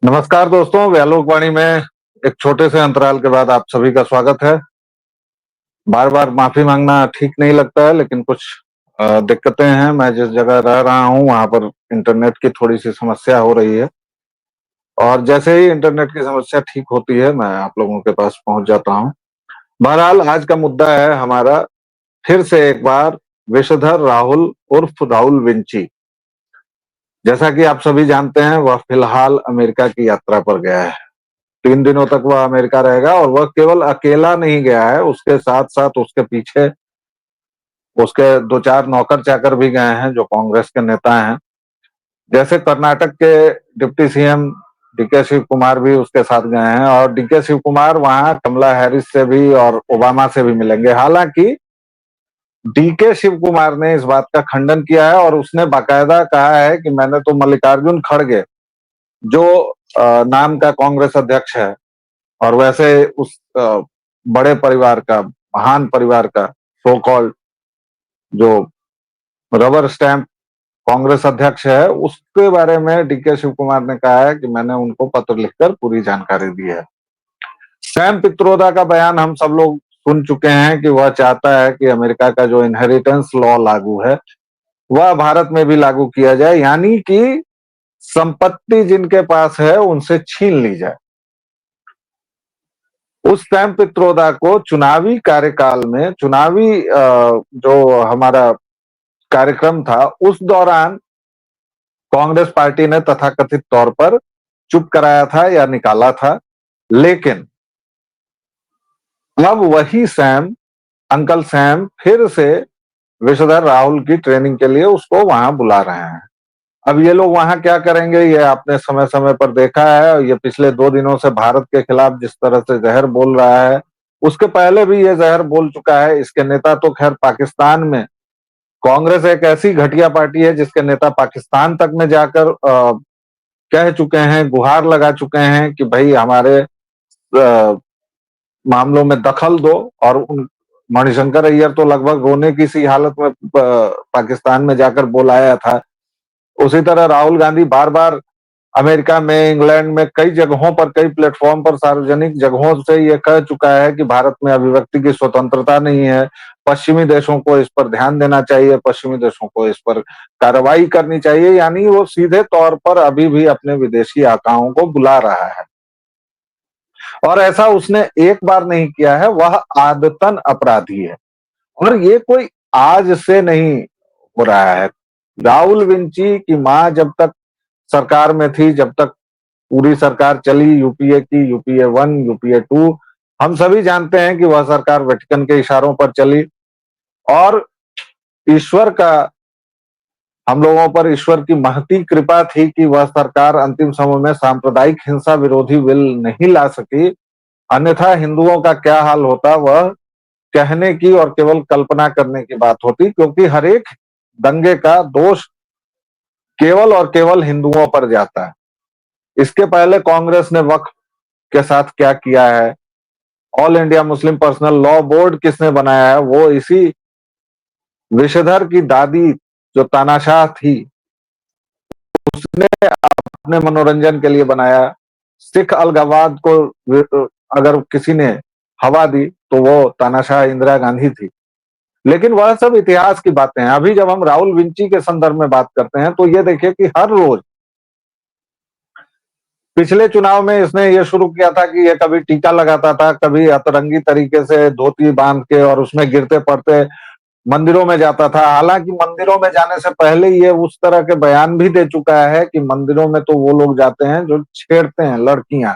नमस्कार दोस्तों, व्यालोकवाणी में एक छोटे से अंतराल के बाद आप सभी का स्वागत है। बार-बार माफी मांगना ठीक नहीं लगता है, लेकिन कुछ दिक्कतें हैं। मैं जिस जगह रह रहा हूँ वहाँ पर इंटरनेट की थोड़ी-सी समस्या हो रही है और जैसे ही इंटरनेट की समस्या ठीक होती है, मैं आप लोगों के पास पहुँच जाता हूँ। बहरहाल आज का मुद्दा है हमारा फिर से एक बार विषधर राहुल उर्फ राहुल विंची। जैसा कि आप सभी जानते हैं, वह फिलहाल अमेरिका की यात्रा पर गया है। 3 दिनों तक वह अमेरिका रहेगा और वह केवल अकेला नहीं गया है, उसके साथ-साथ उसके पीछे उसके 2-4 नौकर-चाकर भी गए हैं जो कांग्रेस के नेता हैं। जैसे कर्नाटक के deputy CM DK Shivakumar भी उसके साथ गए हैं और डीके शिव कुमार वहां कमला हैरिस से भी और ओबामा से भी मिलेंगे। हालांकि डीके शिव कुमार ने इस बात का खंडन किया है और उसने बाकायदा कहा है कि मैंने तो मल्लिकार्जुन खड़गे, जो नाम का कांग्रेस अध्यक्ष है और वैसे उस बड़े परिवार का, महान परिवार का सो कॉल्ड जो रबर स्टैंप कांग्रेस अध्यक्ष है, उसके बारे में डीके शिव कुमार ने कहा है कि मैंने उनको पत्र लिखकर पूरी जानकारी दी है। सैम पित्रोदा का बयान हम सब लोग सुन चुके हैं कि वह चाहता है कि अमेरिका का जो इनहेरिटेंस लॉ लागू है, वह भारत में भी लागू किया जाए, यानी कि संपत्ति जिनके पास है उनसे छीन ली जाए। उस सैम पित्रोदा को चुनावी कार्यकाल में जो हमारा कार्यक्रम था, उस दौरान कांग्रेस पार्टी ने तथाकथित तौर पर चुप कराया था या निकाला था। लेकिन अब वही सैम, अंकल सैम फिर से विषधर राहुल की ट्रेनिंग के लिए उसको वहां बुला रहे हैं। अब ये लोग वहां क्या करेंगे, ये आपने समय-समय पर देखा है। ये पिछले 2 दिनों से भारत के खिलाफ जिस तरह से जहर बोल रहा है, उसके पहले भी ये जहर बोल चुका है। इसके नेता तो खैर पाकिस्तान में, कांग्रेस एक ऐसी घटिया पार्टी है जिसके नेता पाकिस्तान तक में जाकर कह चुके हैं, गुहार लगा चुके हैं कि भाई हमारे मामलों में दखल दो। और उन मणिशंकर अय्यर तो लगभग रोने की सी हालत में पाकिस्तान में जाकर बोल आया था। उसी तरह राहुल गांधी बार-बार अमेरिका में, इंग्लैंड में कई जगहों पर, कई प्लेटफॉर्म पर, सार्वजनिक जगहों से ये कह चुका है कि भारत में अभिव्यक्ति की स्वतंत्रता नहीं है। पश्चिमी देशों को इस पर ध्यान देना चाहिए, पश्चिमी देशों को इस पर कार्रवाई करनी चाहिए, यानी वो सीधे तौर पर अभी भी अपने विदेशी आकाओं को बुला रहा है। और ऐसा उसने एक बार नहीं किया है, वह आदतन अपराधी है। और ये कोई आज से नहीं हो रहा है। राहुल विंची की मां जब तक सरकार में थी, जब तक पूरी सरकार चली यूपीए की, यूपीए 1, यूपीए 2, हम सभी जानते हैं कि वह सरकार वेटिकन के इशारों पर चली और ईश्वर का, हम लोगों पर ईश्वर की महती कृपा थी कि वह सरकार अंतिम समय में सांप्रदायिक हिंसा विरोधी बिल नहीं ला सकी। अन्यथा हिंदुओं का क्या हाल होता, वह कहने की और केवल कल्पना करने की बात होती, क्योंकि हर एक दंगे का दोष केवल और केवल हिंदुओं पर जाता है। इसके पहले कांग्रेस ने वक्फ के साथ क्या किया है, all India Muslim personal law board किसने बनाया है, वो इसी विषधर की दादी जो तानाशाह थी, उसने अपने मनोरंजन के लिए बनाया। सिख अलगाववाद को अगर किसी ने हवा दी तो वो तानाशाह इंदिरा गांधी थी। लेकिन वह सब इतिहास की बातें हैं। अभी जब हम राहुल विंची के संदर्भ में बात करते हैं तो ये देखिए कि हर रोज, पिछले चुनाव में इसने ये शुरू किया था कि ये कभी टीका लगाता था, कभी अतरंगी तरीके से धोती बांध के और उसमें गिरते पड़ते मंदिरों में जाता था। हालांकि मंदिरों में जाने से पहले ये उस तरह के बयान भी दे चुका है कि मंदिरों में तो वो लोग जाते हैं जो छेड़ते हैं, लड़कियां,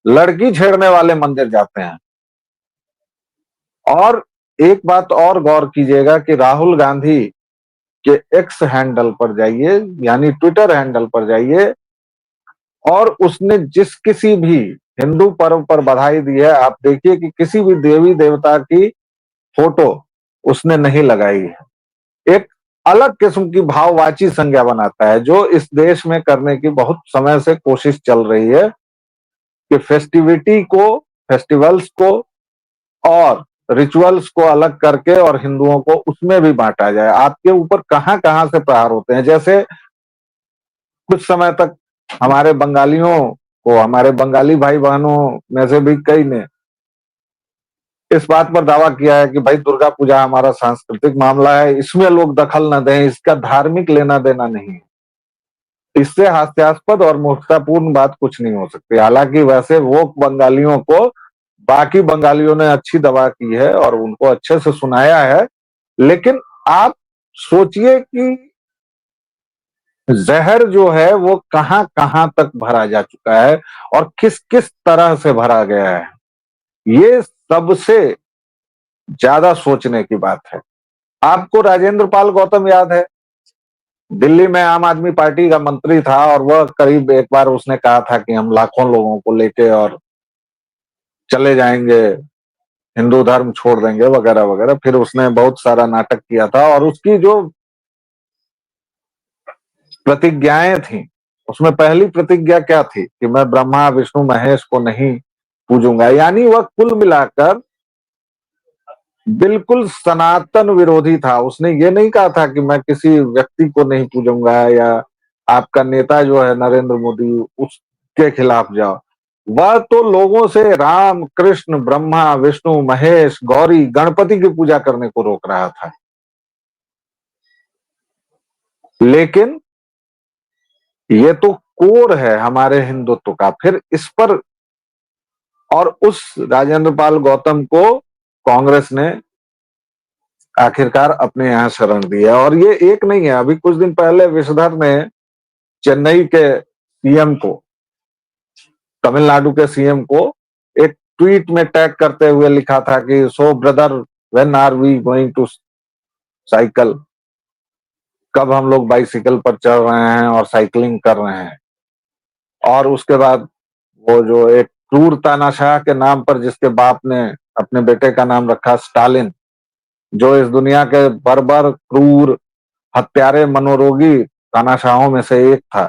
लड़की छेड़ने वाले मंदिर जाते हैं। और एक बात और गौर कीजिएगा कि राहुल गांधी के एक्स हैंडल पर जाइए, यानी ट्विटर हैंडल पर जाइए, और उसने जिस किसी भी हिंदू पर्व पर बधाई दी है, आप देखिए कि किसी भी देवी देवता की फोटो उसने नहीं लगाई है। एक अलग किस्म की भाववाची संज्ञा बनाता है, जो इस देश में करने की बहुत समय से कोशिश चल रही है कि फेस्टिविटी को, फेस्टिवल्स को और रिचुअल्स को अलग करके और हिंदुओं को उसमें भी बांटा जाए। आपके ऊपर कहां कहां से प्रहार होते हैं। जैसे कुछ समय तक हमारे बंगालियों को। हमारे बंगाली भाई बहनों में से भी कई ने इस बात पर दावा किया है कि भाई दुर्गा पूजा हमारा सांस्कृतिक मामला है, इसमें लोग दखल न दें, इसका धार्मिक लेना देना नहीं है। इससे हास्यास्पद और मूर्खतापूर्ण बात कुछ नहीं हो सकती। हालांकि वैसे वो बंगालियों को बाकी बंगालियों ने अच्छी दवा की है और उनको अच्छे से सुनाया है, लेकिन आप सोचिए कि जहर जो है वो कहां कहां तक भरा जा चुका है और किस किस तरह से भरा गया है। ये सबसे ज्यादा सोचने की बात है। आपको राजेंद्र पाल गौतम याद है? दिल्ली में आम आदमी पार्टी का मंत्री था और वह करीब एक बार उसने कहा था कि हम लाखों लोगों को लेके और चले जाएंगे, हिंदू धर्म छोड़ देंगे वगैरह वगैरह। फिर उसने बहुत सारा नाटक किया था और उसकी जो प्रतिज्ञाएं थी, उसमें पहली प्रतिज्ञा क्या थी कि मैं ब्रह्मा विष्णु महेश को नहीं पूजूंगा। यानी वह कुल मिलाकर बिल्कुल सनातन विरोधी था। उसने ये नहीं कहा था कि मैं किसी व्यक्ति को नहीं पूजूंगा या आपका नेता जो है नरेंद्र मोदी उसके खिलाफ जाओ। वह तो लोगों से राम कृष्ण ब्रह्मा विष्णु महेश गौरी गणपति की पूजा करने को रोक रहा था। लेकिन ये तो कोर है हमारे हिंदुत्व का। फिर इस पर और उस राजेंद्र पाल गौतम को कांग्रेस ने आखिरकार अपने यहाँ शरण दी है। और ये एक नहीं है, अभी कुछ दिन पहले विश्वधर ने चेन्नई के सीएम को, तमिलनाडु के सीएम को एक ट्वीट में टैग करते हुए लिखा था कि so brother when are we going to cycle, कब हम लोग बाइसिकल पर चढ़ रहे हैं और साइकिलिंग कर रहे हैं। और उसके बाद वो जो एक क्रूर तानाशाह के नाम पर जिसके बाप ने अपने बेटे का नाम रखा स्टालिन, जो इस दुनिया के बर्बर क्रूर हत्यारे मनोरोगी तानाशाहों में से एक था,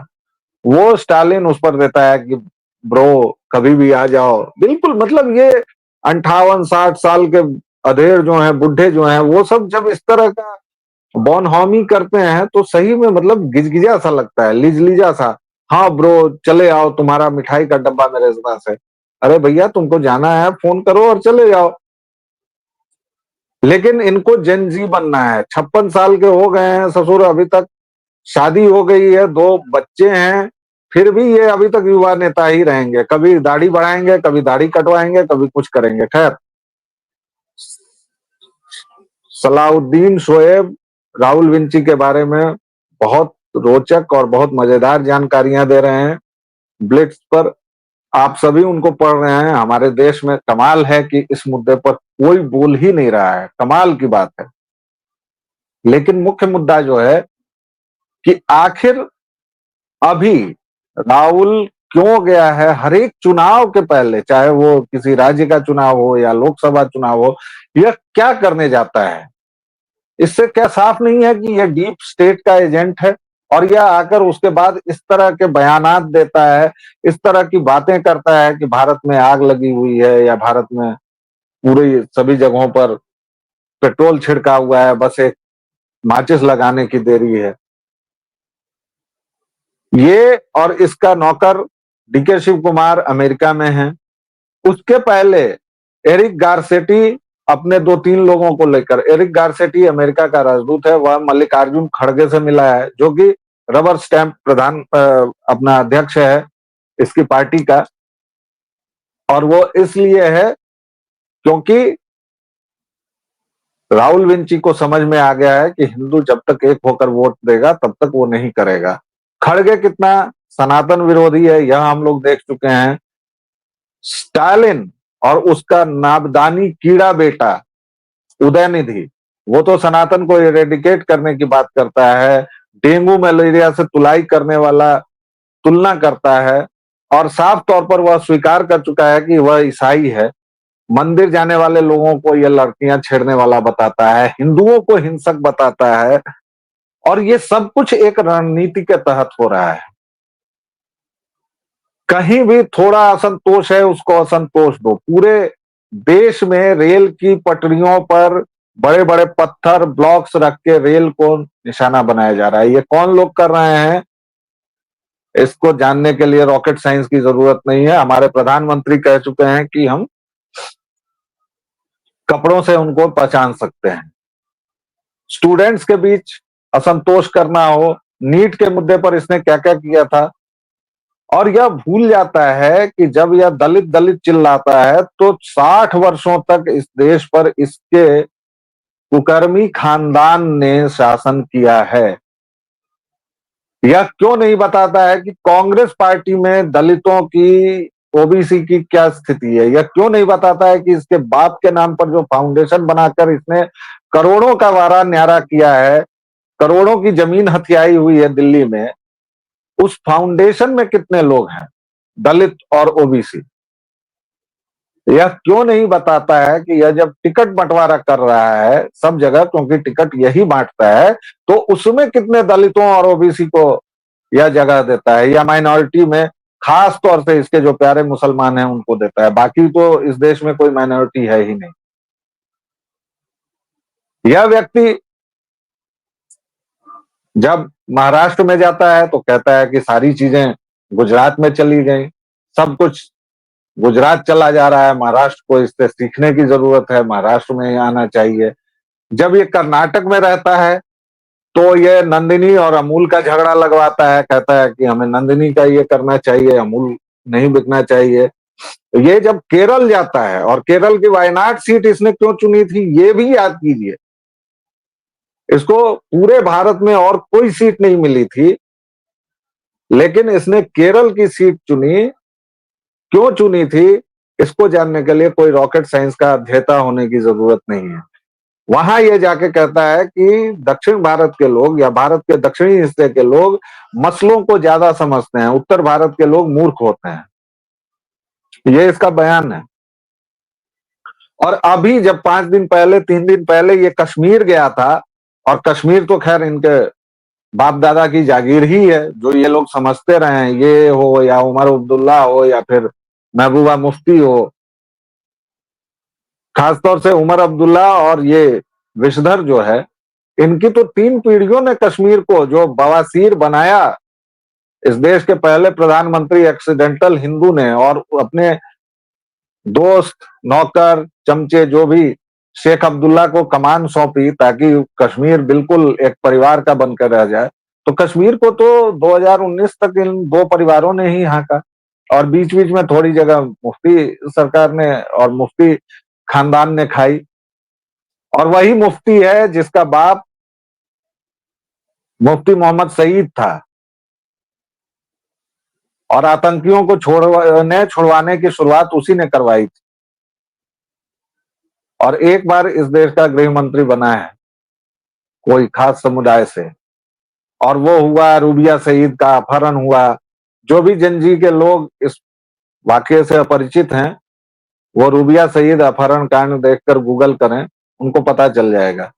वो स्टालिन उस पर देता है कि ब्रो कभी भी आ जाओ। बिल्कुल मतलब ये 58-60 साल के अधेड़ जो हैं, बुढ़े जो हैं, वो सब जब इस तरह का बॉनहॉमी करते हैं तो सही में मतलब गिजगिजा सा लगता है, लिजलिजा सा। हाँ ब्रो चले आओ, तुम्हारा मिठाई का डब्बा मेरे पास है। अरे भैया तुमको जाना है फोन करो और चले जाओ। लेकिन इनको जेन जी बनना है। 56 साल के हो गए हैं ससुर, अभी तक शादी हो गई है, 2 बच्चे हैं, फिर भी ये अभी तक युवा नेता ही रहेंगे। कभी दाढ़ी बढ़ाएंगे, कभी दाढ़ी कटवाएंगे, कभी कुछ करेंगे। खैर, सलाउद्दीन शोएब राहुल विंची के बारे में बहुत रोचक और बहुत मजेदार जानकारियां दे रहे हैं ब्लिट्स पर। आप सभी उनको पढ़ रहे हैं। हमारे देश में कमाल है कि इस मुद्दे पर कोई बोल ही नहीं रहा है, कमाल की बात है। लेकिन मुख्य मुद्दा जो है कि आखिर अभी राहुल क्यों गया है हर एक चुनाव के पहले, चाहे वो किसी राज्य का चुनाव हो या लोकसभा चुनाव हो, यह क्या करने जाता है? इससे क्या साफ नहीं है कि यह डीप स्टेट का एजेंट है? और यह आकर उसके बाद इस तरह के बयानात देता है, इस तरह की बातें करता है कि भारत में आग लगी हुई है या भारत में पूरी सभी जगहों पर पेट्रोल छिड़का हुआ है, बस एक माचिस लगाने की देरी है। ये और इसका नौकर डीके शिव कुमार अमेरिका में है। उसके पहले एरिक गारसेटी अपने 2-3 लोगों को लेकर, एरिक गारसेटी अमेरिका का राजदूत है, वह मल्लिकार्जुन खड़गे से मिला है जो कि रबर स्टैंप प्रधान अपना अध्यक्ष है इसकी पार्टी का। और वो इसलिए है क्योंकि राहुल विंची को समझ में आ गया है कि हिंदू जब तक एक होकर वोट देगा तब तक वो नहीं करेगा। खड़गे कितना सनातन विरोधी है यह हम लोग देख चुके हैं। स्टालिन और उसका नाबदानी कीड़ा बेटा उदयनिधि, वो तो सनातन को इरेडिकेट करने की बात करता है, डेंगू मलेरिया से तुलाई करने वाला तुलना करता है और साफ तौर पर वह स्वीकार कर चुका है कि वह ईसाई है। मंदिर जाने वाले लोगों को यह लड़कियां छेड़ने वाला बताता है, हिंदुओं को हिंसक बताता है। और ये सब कुछ एक रणनीति के तहत हो रहा है। कहीं भी थोड़ा असंतोष है उसको असंतोष दो। पूरे देश में रेल की पटरियों पर बड़े बड़े पत्थर ब्लॉक्स रख के रेल को निशाना बनाया जा रहा है। ये कौन लोग कर रहे हैं? इसको जानने के लिए रॉकेट साइंस की जरूरत नहीं है। हमारे प्रधानमंत्री कह चुके हैं कि हम कपड़ों से उनको पहचान सकते हैं। स्टूडेंट्स के बीच असंतोष करना हो, नीट के मुद्दे पर इसने क्या क्या किया था, और यह भूल जाता है कि जब यह दलित दलित चिल्लाता है तो 60 वर्षों तक इस देश पर इसके कुकर्मी खानदान ने शासन किया है। यह क्यों नहीं बताता है कि कांग्रेस पार्टी में दलितों की, ओबीसी की क्या स्थिति है। यह क्यों नहीं बताता है कि इसके बाप के नाम पर जो फाउंडेशन बनाकर इसने करोड़ों का वारा न्यारा किया है, करोड़ों की जमीन हथियाई हुई है दिल्ली में, उस फाउंडेशन में कितने लोग हैं दलित और ओबीसी। यह क्यों नहीं बताता है कि यह जब टिकट बंटवारा कर रहा है सब जगह, क्योंकि टिकट यही बांटता है, तो उसमें कितने दलितों और ओबीसी को यह जगह देता है, या माइनॉरिटी में खास तौर से इसके जो प्यारे मुसलमान हैं उनको देता है। बाकी तो इस देश में कोई माइनॉरिटी है ही नहीं। यह व्यक्ति जब महाराष्ट्र में जाता है तो कहता है कि सारी चीजें गुजरात में चली गई, सब कुछ गुजरात चला जा रहा है, महाराष्ट्र को इससे सीखने की जरूरत है, महाराष्ट्र में आना चाहिए। जब ये कर्नाटक में रहता है तो ये नंदिनी और अमूल का झगड़ा लगवाता है, कहता है कि हमें नंदिनी का ये करना चाहिए, अमूल नहीं बिकना चाहिए। ये जब केरल जाता है, और केरल की वायनाड सीट इसने क्यों चुनी थी ये भी याद कीजिए। इसको पूरे भारत में और कोई सीट नहीं मिली थी, लेकिन इसने केरल की सीट चुनी। क्यों चुनी थी इसको जानने के लिए कोई रॉकेट साइंस का अध्येता होने की जरूरत नहीं है। वहां ये जाके कहता है कि दक्षिण भारत के लोग या भारत के दक्षिणी हिस्से के लोग मसलों को ज्यादा समझते हैं, उत्तर भारत के लोग मूर्ख होते हैं। ये इसका बयान है। और अभी जब 5 दिन पहले 3 दिन पहले ये कश्मीर गया था, और कश्मीर तो खैर इनके बाप दादा की जागीर ही है, जो ये लोग समझते रहे हैं, ये हो या उमर अब्दुल्ला हो या फिर महबूबा मुफ्ती हो, खासतौर से उमर अब्दुल्ला और ये विशधर जो है, इनकी तो 3 पीढ़ियों ने कश्मीर को जो बवासीर बनाया, इस देश के पहले प्रधानमंत्री एक्सीडेंटल हिंदू ने, और अपने दोस्त नौकर चमचे जो भी शेख अब्दुल्ला को कमान सौंपी ताकि कश्मीर बिल्कुल एक परिवार का बनकर रह जाए। तो कश्मीर को तो 2019 तक इन 2 परिवारों ने ही हांका, और बीच बीच में थोड़ी जगह मुफ्ती सरकार ने और मुफ्ती खानदान ने खाई। और वही मुफ्ती है जिसका बाप मुफ्ती मोहम्मद सईद था, और आतंकियों को छुड़वाने की शुरुआत उसी ने करवाई थी, और एक बार इस देश का गृह मंत्री बना है कोई खास समुदाय से, और वो हुआ रूबिया सईद का अपहरण हुआ। जो भी जनजी के लोग इस वाकये से अपरिचित हैं, वो रूबिया सईद अपहरण कांड देखकर गूगल करें, उनको पता चल जाएगा।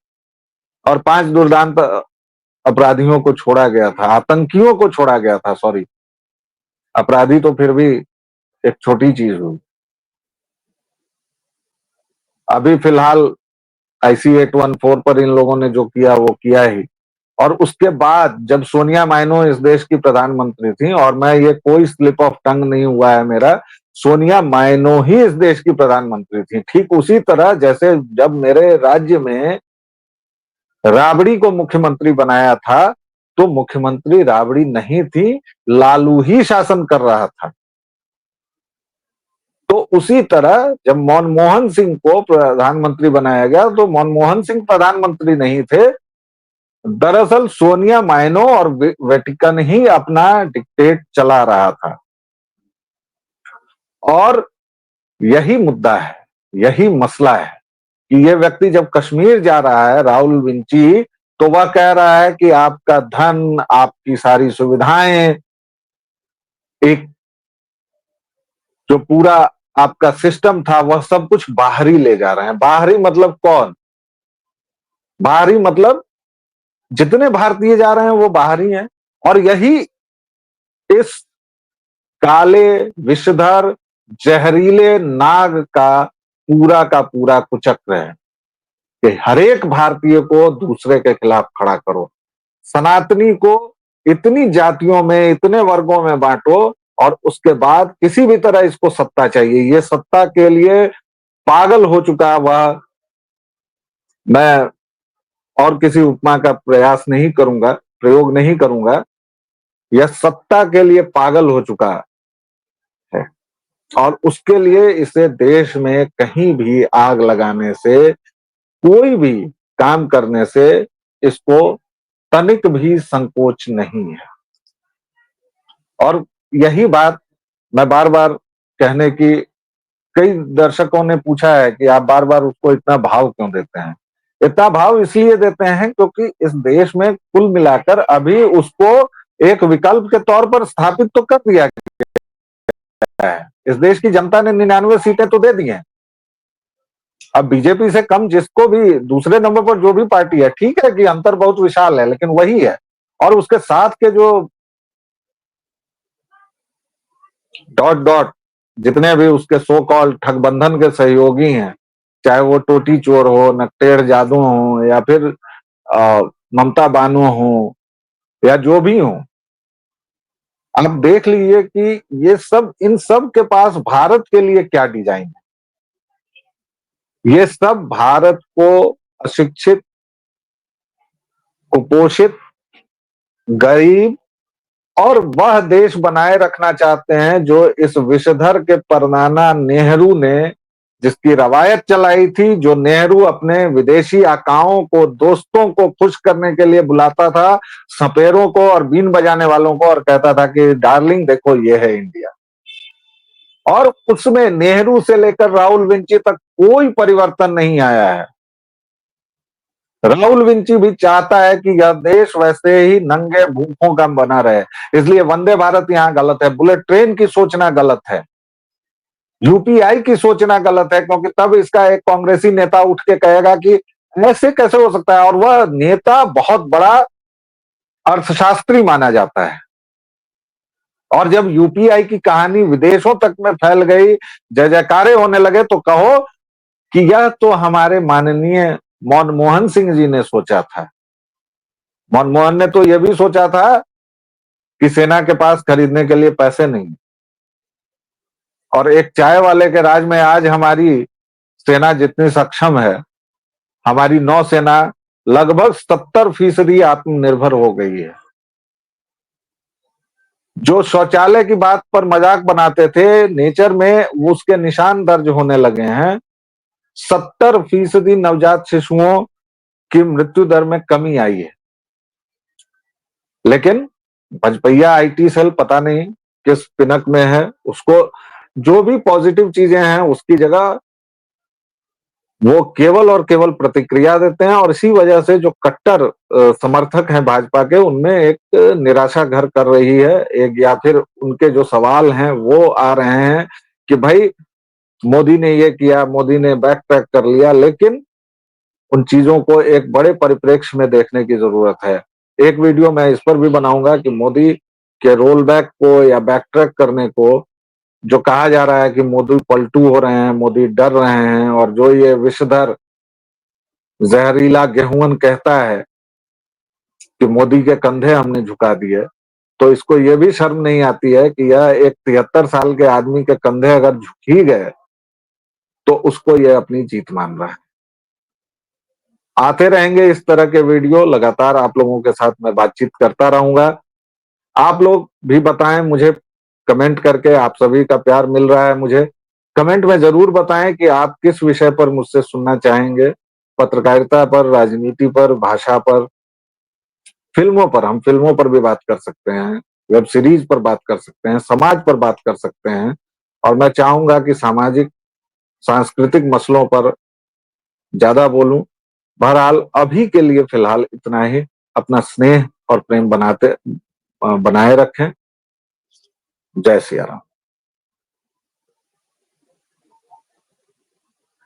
और 5 दुर्दांत अपराधियों को छोड़ा गया था, आतंकियों को छोड़ा गया था, सॉरी, अपराधी तो फिर भी एक छोटी चीज हुई। अभी फिलहाल आईसी 814 पर इन लोगों ने जो किया वो किया ही। और उसके बाद जब सोनिया माइनो इस देश की प्रधानमंत्री थी, और मैं ये कोई स्लिप ऑफ टंग नहीं हुआ है मेरा, सोनिया माइनो ही इस देश की प्रधानमंत्री थी। ठीक उसी तरह जैसे जब मेरे राज्य में राबड़ी को मुख्यमंत्री बनाया था, तो मुख्यमंत्री राबड़ी नहीं थी, लालू ही शासन कर रहा था। तो उसी तरह जब मनमोहन सिंह को प्रधानमंत्री बनाया गया, तो मनमोहन सिंह प्रधानमंत्री नहीं थे, दरअसल सोनिया माइनो और वेटिकन ही अपना डिक्टेट चला रहा था। और यही मुद्दा है, यही मसला है कि ये व्यक्ति जब कश्मीर जा रहा है, राहुल विंची, तो वह कह रहा है कि आपका धन, आपकी सारी सुविधाएं, एक जो पूरा आपका सिस्टम था, वह सब कुछ बाहरी ले जा रहे हैं। बाहरी मतलब कौन? बाहरी मतलब जितने भारतीय जा रहे हैं वो बाहरी हैं। और यही इस काले विषधर जहरीले नाग का पूरा कुचक्र है कि हर एक भारतीय को दूसरे के खिलाफ खड़ा करो। सनातनी को इतनी जातियों में, इतने वर्गों में बांटो और उसके बाद किसी भी तरह इसको सत्ता चाहिए। ये सत्ता के लिए पागल हो चुका वह, मैं और किसी उपमा का प्रयास नहीं करूंगा, प्रयोग नहीं करूंगा। यह सत्ता के लिए पागल हो चुका है और उसके लिए इसे देश में कहीं भी आग लगाने से, कोई भी काम करने से इसको तनिक भी संकोच नहीं है। और यही बात मैं बार बार कहने की, कई दर्शकों ने पूछा है कि आप बार बार उसको इतना भाव क्यों देते हैं। इतना भाव इसलिए देते हैं क्योंकि इस देश में कुल मिलाकर अभी उसको एक विकल्प के तौर पर स्थापित तो कर दिया गया है। इस देश की जनता ने 99 सीटें तो दे दी हैं। अब बीजेपी से कम जिसको भी दूसरे नंबर पर जो भी पार्टी है, ठीक है कि अंतर बहुत विशाल है, लेकिन वही है। और उसके साथ के जो डॉट डॉट जितने भी उसके सो कॉल्ड ठगबंधन के सहयोगी हैं, चाहे वो टोटी चोर हो, नकटेर जादू हो, या फिर ममता बानो हो, या जो भी हो, आप देख लीजिए कि ये सब, इन सब के पास भारत के लिए क्या डिजाइन है। ये सब भारत को अशिक्षित, कुपोषित, गरीब और वह देश बनाए रखना चाहते हैं जो इस विषधर के परनाना नेहरू ने, जिसकी रवायत चलाई थी, जो नेहरू अपने विदेशी आकाओं को, दोस्तों को खुश करने के लिए बुलाता था, सपेरों को और बीन बजाने वालों को, और कहता था कि डार्लिंग देखो ये है इंडिया। और उसमें नेहरू से लेकर राहुल विंची तक कोई परिवर्तन नहीं आया है। राहुल विंची भी चाहता है कि यह देश वैसे ही नंगे भूखों का बना रहे, इसलिए वंदे भारत यहां गलत है, बुलेट ट्रेन की सोचना गलत है, यूपीआई की सोचना गलत है, क्योंकि तब इसका एक कांग्रेसी नेता उठ के कहेगा कि ऐसे कैसे हो सकता है, और वह नेता बहुत बड़ा अर्थशास्त्री माना जाता है। और जब यूपीआई की कहानी विदेशों तक में फैल गई, जय जयकारे होने लगे, तो कहो कि यह तो हमारे माननीय मनमोहन सिंह जी ने सोचा था। मनमोहन ने तो यह भी सोचा था कि सेना के पास खरीदने के लिए पैसे नहीं, और एक चाय वाले के राज में आज हमारी सेना जितनी सक्षम है, हमारी नौसेना लगभग 70% आत्मनिर्भर हो गई है। जो शौचालय की बात पर मजाक बनाते थे, नेचर में उसके निशान दर्ज होने लगे हैं। 70% नवजात शिशुओं की मृत्यु दर में कमी आई है। लेकिन भजपैया आईटी सेल पता नहीं किस पिनक में है, उसको जो भी पॉजिटिव चीजें हैं उसकी जगह वो केवल और केवल प्रतिक्रिया देते हैं, और इसी वजह से जो कट्टर समर्थक हैं भाजपा के, उनमें एक निराशा घर कर रही है। एक, या फिर उनके जो सवाल हैं वो आ रहे हैं कि भाई मोदी ने ये किया, मोदी ने बैक पैक कर लिया, लेकिन उन चीजों को एक बड़े परिप्रेक्ष्य में देखने की जरूरत है। एक वीडियो मैं इस पर भी बनाऊंगा कि मोदी के रोल बैक को या बैक ट्रैक करने को, जो कहा जा रहा है कि मोदी पलटू हो रहे हैं, मोदी डर रहे हैं, और जो ये विषधर जहरीला गेहूं कहता है कि मोदी के कंधे हमने झुका दिए, तो इसको ये भी शर्म नहीं आती है कि यह एक 73 साल के आदमी के कंधे अगर झुक ही गए तो उसको ये अपनी जीत मान रहा है। आते रहेंगे इस तरह के वीडियो, लगातार आप लोगों के साथ मैं बातचीत करता रहूंगा। आप लोग भी बताएं मुझे कमेंट करके, आप सभी का प्यार मिल रहा है मुझे। कमेंट में जरूर बताएं कि आप किस विषय पर मुझसे सुनना चाहेंगे, पत्रकारिता पर, राजनीति पर, भाषा पर, फिल्मों पर। हम फिल्मों पर भी बात कर सकते हैं, वेब सीरीज पर बात कर सकते हैं, समाज पर बात कर सकते हैं, और मैं चाहूंगा कि सामाजिक सांस्कृतिक मसलों पर ज्यादा बोलूं। बहरहाल अभी के लिए फिलहाल इतना ही। अपना स्नेह और प्रेम बनाए रखें। जय सिया राम।